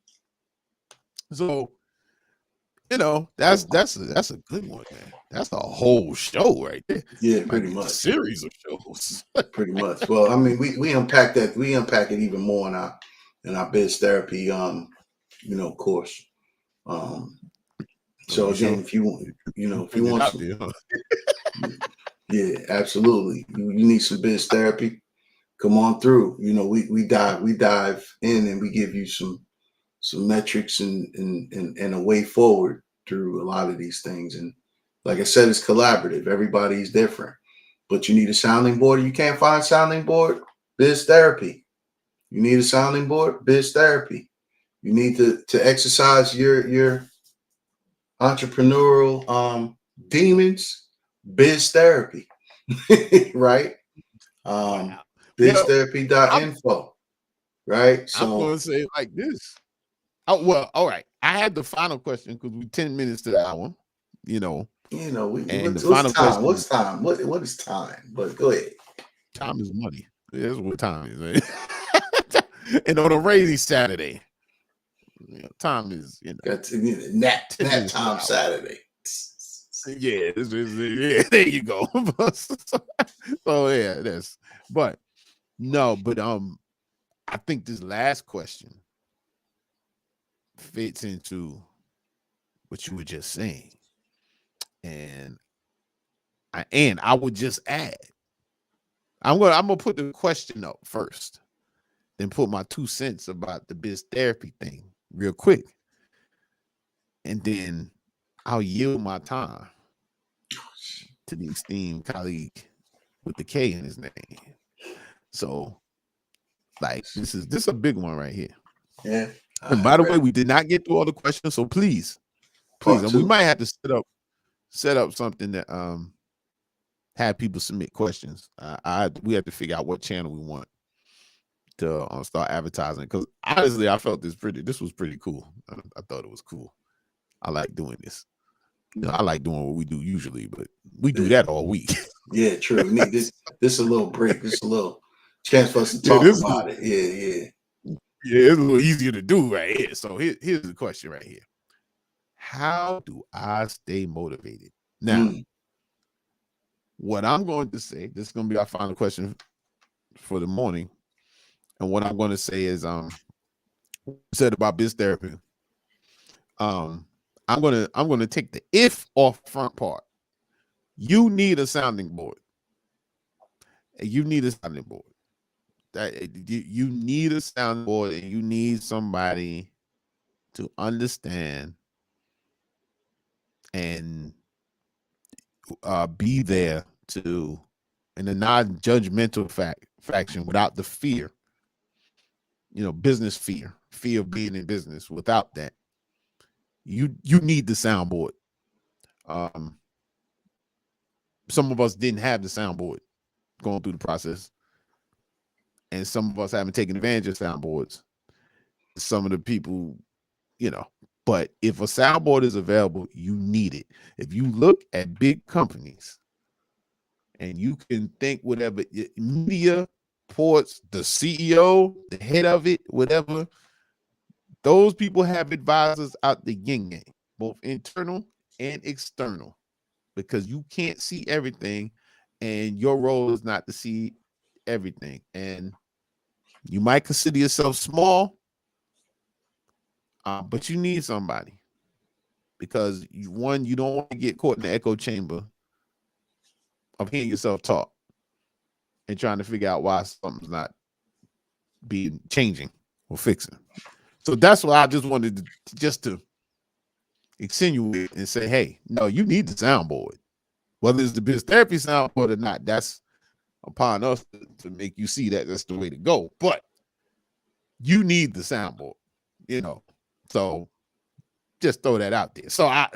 So, you know, that's a good one, man. That's a whole show right there. Yeah, pretty Like much. a series of shows. Pretty much. Well, I mean, we unpack that. We unpack it even more in our biz therapy, course. So again, if you want some, there, huh? yeah, absolutely. You need some biz therapy, come on through. You know, we dive in and we give you some metrics and a way forward through a lot of these things. And like I said, it's collaborative. Everybody's different. But you need a sounding board. You can't find a sounding board, biz therapy. You need a sounding board, biz therapy. You need to exercise your entrepreneurial demons, biz therapy. Right? Wow. Biztherapy.info. Right? I'm So going to say it like this. Oh, well, all right. I had the final question because we're 10 minutes to the hour, you know. And the what's final time? question What's is, time? What is time? But go ahead. time is money. That's what time is, right? And on a rainy Saturday, time is, Got to nap 10 minutes to the time hour. Saturday. Yeah, yeah, there you go. So yeah, that's, but no, but I think this last question fits into what you were just saying. And I would just add, I'm gonna put the question up first, then put my 2 cents about the biz therapy thing real quick, and then I'll yield my time to the esteemed colleague with the K in his name. So, like, this is a big one right here. Yeah. And by the way, we did not get through all the questions, so please, Part and two. we might have to set up something that have people submit questions. We have to figure out what channel we want to start advertising, because honestly, I felt this was pretty cool. I thought it was cool. I like doing this. I like doing what we do usually, but we do that all week. Yeah, true. We need this a little break. This a little chance for us to talk about it. Yeah. Yeah, it's a little easier to do right here. So here's the question right here. How do I stay motivated? Now, what I'm going to say, this is going to be our final question for the morning. And what I'm going to say is, said about biz therapy. I'm gonna take the if off front part. You need a sounding board. You need a sounding board. You need a sounding board, and you need somebody to understand and be there to, in a non-judgmental faction, without the fear business fear of being in business. Without that, you need the soundboard. Um, some of us didn't have the soundboard going through the process, and some of us haven't taken advantage of soundboards. Some of the people, but if a soundboard is available, you need it. If you look at big companies and you can think whatever media ports, the CEO, the head of it, whatever, those people have advisors out the yin yang, both internal and external, because you can't see everything, and your role is not to see everything. And you might consider yourself small, but you need somebody, because you don't want to get caught in the echo chamber of hearing yourself talk and trying to figure out why something's not being changing or fixing. So that's why I just wanted to insinuate and say, hey, no, you need the soundboard. Whether it's the biz therapy soundboard or not, that's upon us to make you see that that's the way to go. But you need the soundboard, So just throw that out there. So I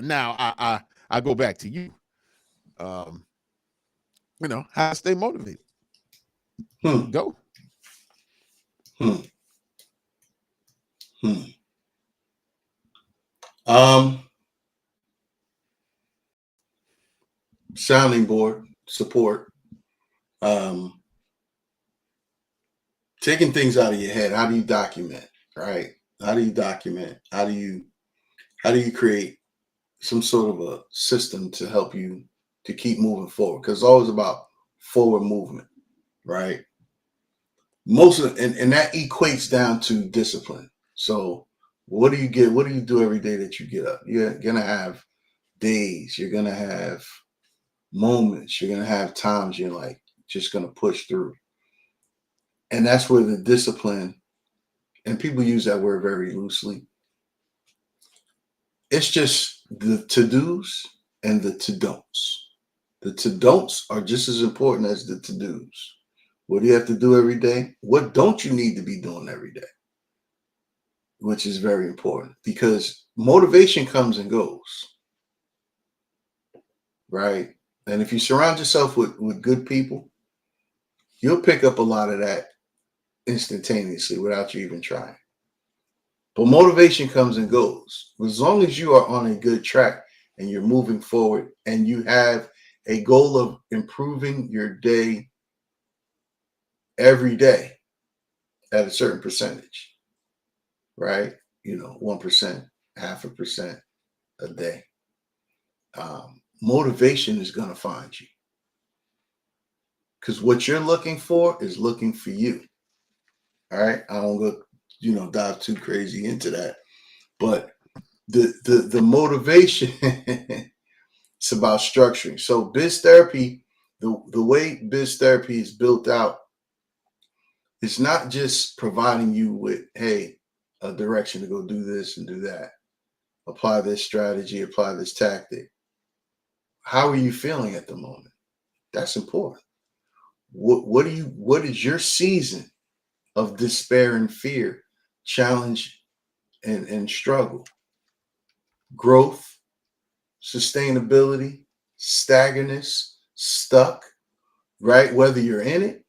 go back to you. How to stay motivated. Go. Sounding board support. Taking things out of your head. How do you document? Right? How do you document? How do you create some sort of a system to help you to keep moving forward? Because it's always about forward movement, right? Most of and that equates down to discipline. So what do you do every day that you get up? You're gonna have days, you're gonna have moments, you're gonna have times you're like just gonna push through. And that's where the discipline, and people use that word very loosely. It's just the to-dos and the to-don'ts. The to-don'ts are just as important as the to-dos. What do you have to do every day? What don't you need to be doing every day? Which is very important, because motivation comes and goes, right? And if you surround yourself with good people, you'll pick up a lot of that instantaneously without you even trying. But motivation comes and goes. As long as you are on a good track and you're moving forward and you have a goal of improving your day every day at a certain percentage, right? 1%, 0.5% a day. Motivation is going to find you, because what you're looking for is looking for you. All right. I don't go, dive too crazy into that, but the motivation, it's about structuring. So biz therapy, the way biz therapy is built out, it's not just providing you with, hey, a direction to go do this and do that, apply this strategy, apply this tactic. How are you feeling at the moment? That's important. What is your season of despair and fear, challenge and struggle, growth, sustainability, stagnance, stuck, right? Whether you're in it,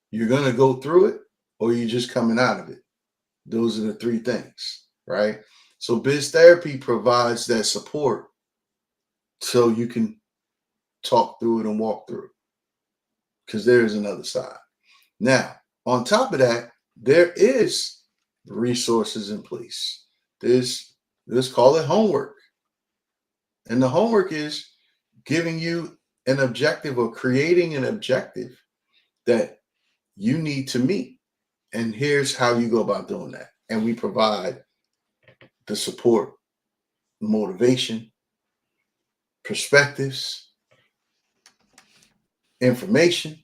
you're going to go through it, or you're just coming out of it. Those are the three things, right? So biz therapy provides that support so you can talk through it and walk through it, because there is another side. Now, on top of that, there is resources in place. Let's call it homework. And the homework is giving you an objective, or creating an objective that you need to meet. And here's how you go about doing that. And we provide the support, motivation, perspectives, information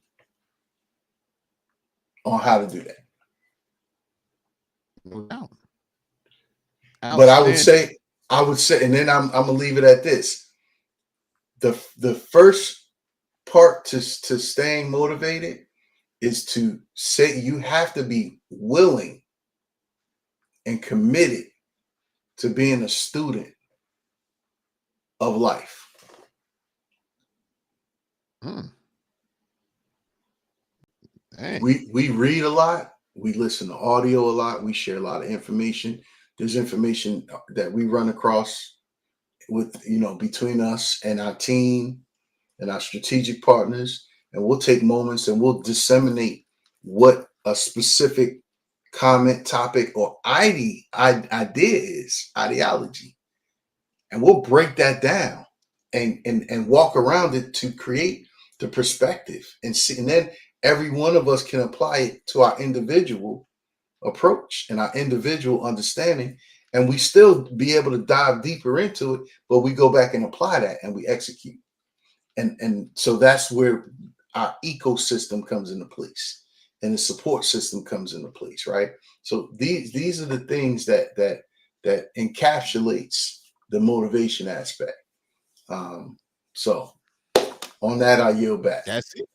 on how to do that. No doubt. But I would say, and then I'm gonna leave it at this. The first part to staying motivated is to say you have to be willing and committed to being a student of life. Dang. We read a lot, we listen to audio a lot, we share a lot of information. There's information that we run across with, between us and our team and our strategic partners, and we'll take moments and we'll disseminate what a specific comment, topic, or idea is, ideology, and we'll break that down and walk around it to create the perspective and see, and then every one of us can apply it to our individual approach and our individual understanding, and we still be able to dive deeper into it, but we go back and apply that and we execute. And so that's where our ecosystem comes into place and the support system comes into place, right? So these are the things that encapsulates the motivation aspect. So on that, I yield back. That's it.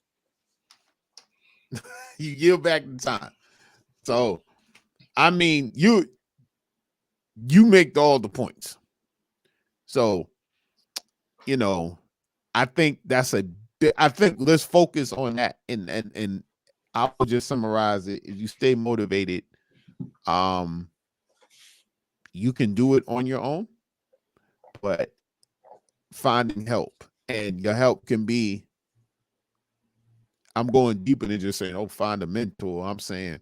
You yield back the time. So, I mean, you make all the points. So, I think that's I think let's focus on that, and I will just summarize it. If you stay motivated, you can do it on your own, but finding help, and your help can be, I'm going deeper than just saying, oh, find a mentor. I'm saying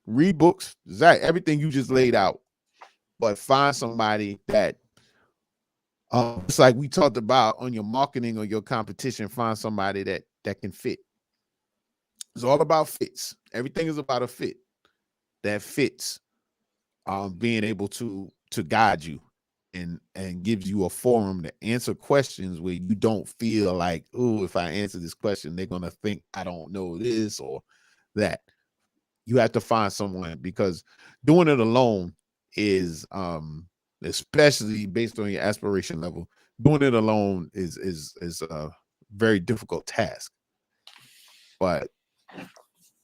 read books, Zach, everything you just laid out, but find somebody that, it's like we talked about on your marketing or your competition, find somebody that can fit. It's all about fits. Everything is about a fit that fits, being able to guide you and gives you a forum to answer questions where you don't feel like, oh, if I answer this question, they're gonna think I don't know this or that. You have to find someone, because doing it alone is, especially based on your aspiration level, doing it alone is a very difficult task. But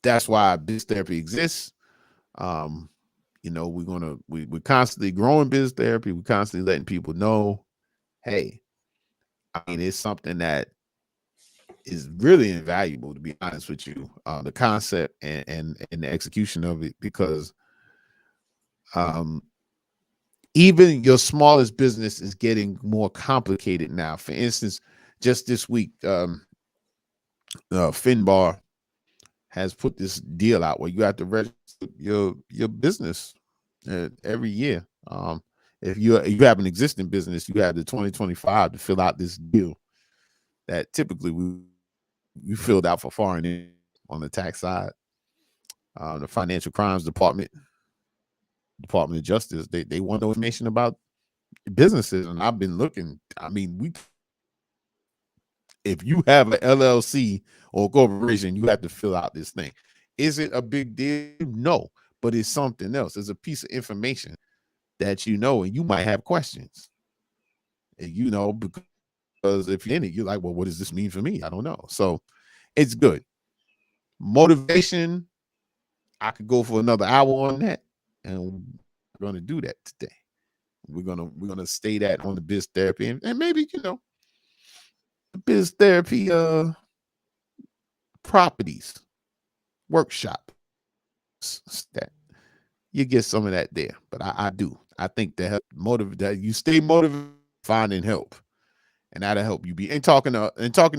that's why business therapy exists. We're constantly growing business therapy. We're constantly letting people know, hey, I mean, it's something that is really invaluable, to be honest with you. The concept and the execution of it, because even your smallest business is getting more complicated now. For instance, just this week, Finbar has put this deal out where you have to register your business every year. If you have an existing business, you have the 2025 to fill out this deal that typically we filled out for foreign on the tax side. The Financial Crimes Department of Justice, they want no information about businesses, and I've been looking. I mean, if you have an LLC or a corporation, you have to fill out this thing. Is it a big deal? No, but it's something else. It's a piece of information that and you might have questions. And because if you're in it, you're like, well, what does this mean for me? I don't know. So it's good. Motivation, I could go for another hour on that, and we're going to do that today. We're gonna stay that on the biz therapy, and maybe the biz therapy properties workshop that you get some of that there. But I think that that you stay motivated, finding help, and that'll help you and talking to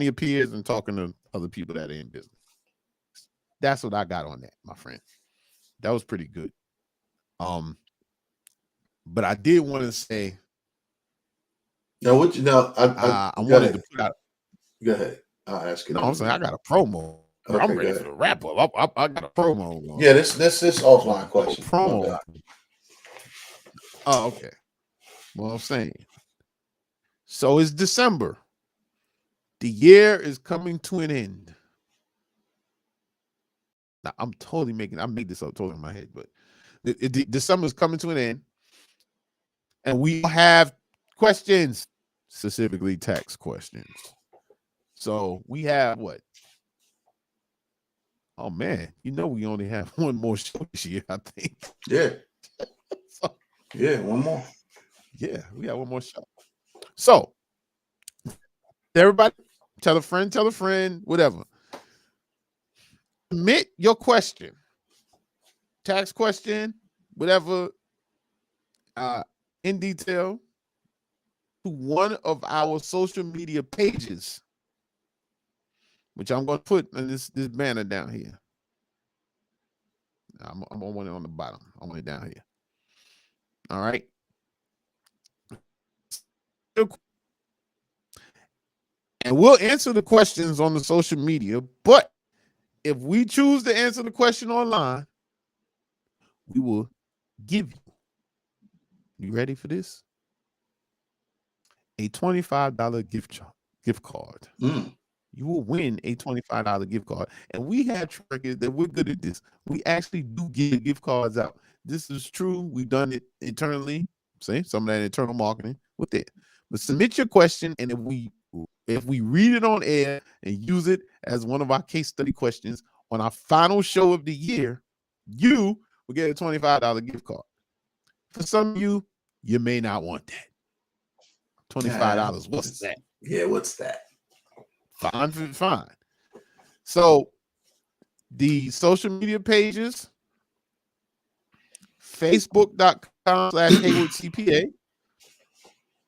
your peers and talking to other people that are in business. That's what I got on that, my friend. That was pretty good. But I did want to say, now what you know I wanted to put out. Go ahead. I'll ask you. No, I'm saying I got a promo. Okay, I'm ready for the wrap up. I got a promo going. Yeah, this offline question. Promo. Oh, okay. Well, I'm saying. So it's December. The year is coming to an end. Now, I made this up totally in my head, but December is coming to an end. And we have questions, specifically tax questions. So we have what? Oh man, we only have one more show this year, I think. Yeah. Yeah, one more. Yeah, we got one more show. So, everybody, tell a friend, whatever. Submit your question, tax question, whatever, in detail to one of our social media pages, which I'm going to put in this banner down here. I'm on one on the bottom. I want it down here. All right. And we'll answer the questions on the social media, but if we choose to answer the question online, we will give you ready for this? A $25 gift card. You will win a $25 gift card. And we have trackers that we're good at this. We actually do give gift cards out. This is true. We've done it internally. See, some of that internal marketing with it. But submit your question, and if we read it on air and use it as one of our case study questions on our final show of the year, you will get a $25 gift card. For some of you, you may not want that. $25. What's that? Yeah, what's that? Fine. So the social media pages, Facebook.com/Hayward CPA.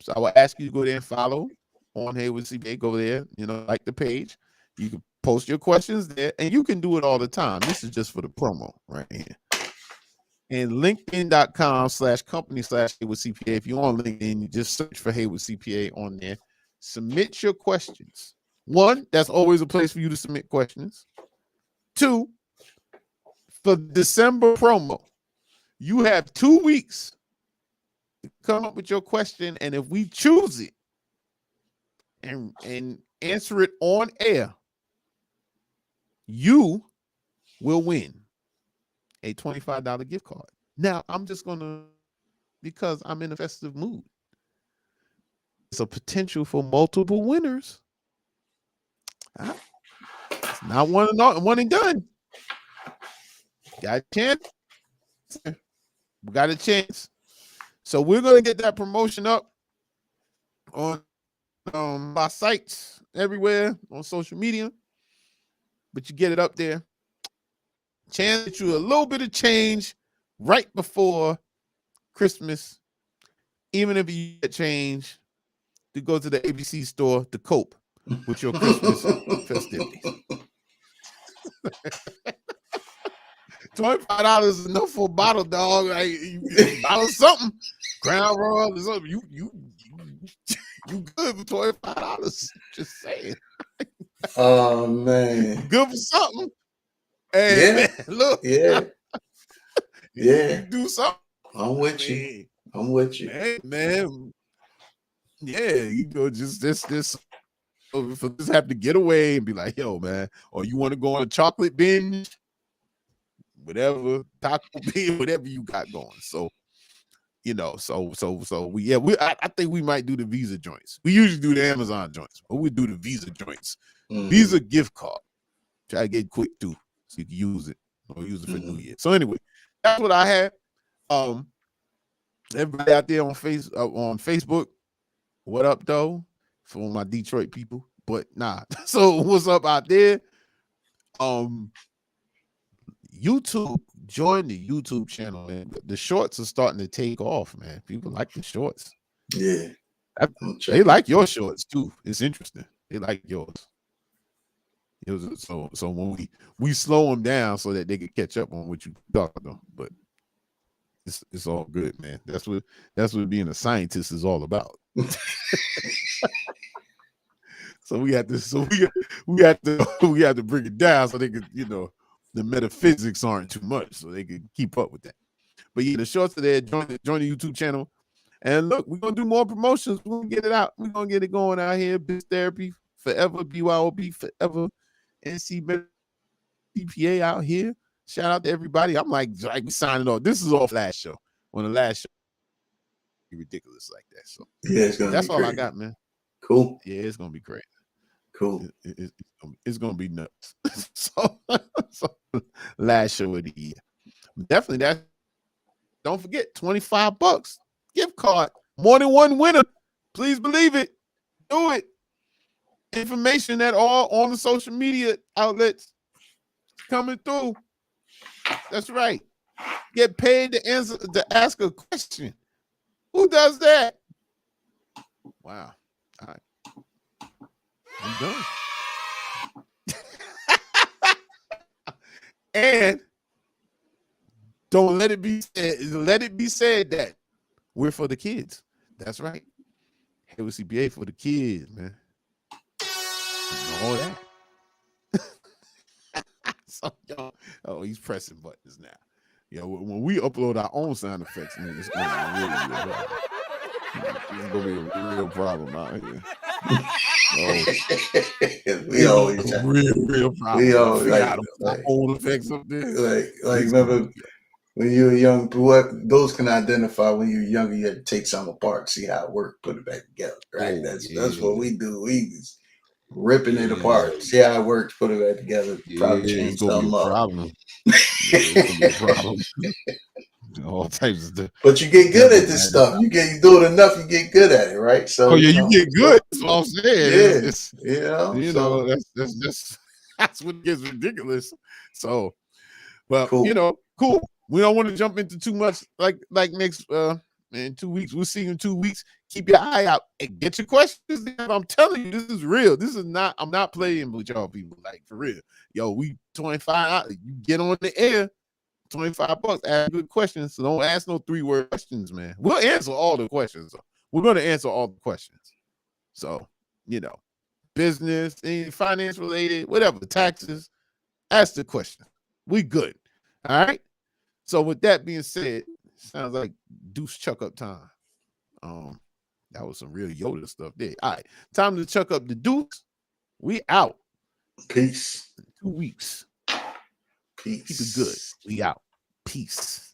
So I will ask you to go there and follow on Hayward CPA. Go there, like the page. You can post your questions there, and you can do it all the time. This is just for the promo right here. And LinkedIn.com/company/Hayward CPA. If you're on LinkedIn, you just search for Hayward CPA on there. Submit your questions. One, that's always a place for you to submit questions. Two, for December promo, you have 2 weeks to come up with your question, and if we choose it and answer it on air, you will win a $25 gift card. Now, I'm just going to, because I'm in a festive mood, it's a potential for multiple winners. It's not one and done. Got a chance. We got a chance. So we're going to get that promotion up on our sites everywhere on social media. But you get it up there. Chance that you a little bit of change right before Christmas. Even if you get change to go to the ABC store to cope with your Christmas festivities. $25 is enough for a bottle, dog. Like, you bottle something, Crown Royal or something. You good for $25. Just saying. Oh man, good for something. Hey, man, look. Yeah. You do something. I'm with you. I'm with you. Hey, man. Yeah, you go just this for this have to get away and be like, yo, man, or you want to go on a chocolate binge, whatever, taco binge, whatever you got going. So, I think we might do the Visa joints. We usually do the Amazon joints, but we do the Visa joints. Visa gift card. Try to get quick too, so you can use it or use it for New Year. So anyway, that's what I had. Everybody out there on Facebook, what up though? For my Detroit people, but nah. So what's up out there? YouTube, join the YouTube channel, man. The shorts are starting to take off, man. People like the shorts. Yeah. They like your shorts too. It's interesting. They like yours. So when we slow them down so that they can catch up on what you talk about, but it's all good, man. That's what being a scientist is all about. So we have to bring it down so they could, the metaphysics aren't too much, so they can keep up with that. But yeah, the shorts are there. Join the YouTube channel. And look, we're gonna do more promotions. We're gonna get it out. We're gonna get it going out here. Biz Therapy forever, BYOB forever, NC CPA out here. Shout out to everybody. I'm like we signing off. This is all last show. On the last show, ridiculous like that. So yeah, that's all I got, man. Cool. Yeah, it's gonna be great. Cool. It's gonna be nuts. so last show of the year. Definitely Don't forget, $25 gift card. More than one winner. Please believe it. Do it. Information at all on the social media outlets coming through. That's right. Get paid to ask a question. Who does that? Wow. All right. I'm done. And don't let it be said that we're for the kids. That's right. Hayward CPA for the kids, man. All that. So, oh, he's pressing buttons now. When we upload our own sound effects, man, it's gonna be a real problem out here. We always real problem. We always our own effects up there. Like remember when you were young, those can identify when you're younger, you had to take something apart, see how it worked, put it back together. Right? That's what we do. We ripping it apart, see how it works, put it back together, probably change something up. Problem. It's gonna be a problem. All types of stuff. But you get good at this stuff. You do it enough, you get good at it, right? So you get good. That's what I'm saying. Yeah, that's what gets ridiculous. So, well, cool. Cool. We don't want to jump into too much like next in 2 weeks. We'll see you in 2 weeks. Keep your eye out and get your questions. I'm telling you, this is real. I'm not playing with y'all people, like for real. We 25. You get on the air. $25. Ask good questions. So don't ask no 3-word questions, man. We'll answer all the questions. We're going to answer all the questions. So, business, finance related, whatever, taxes, ask the question. We good. All right. So with that being said, sounds like Deuce chuck up time. That was some real Yoda stuff there. All right. Time to chuck up the Deuce. We out. Peace. 2 weeks. Peace. Keep it good. We out. Peace.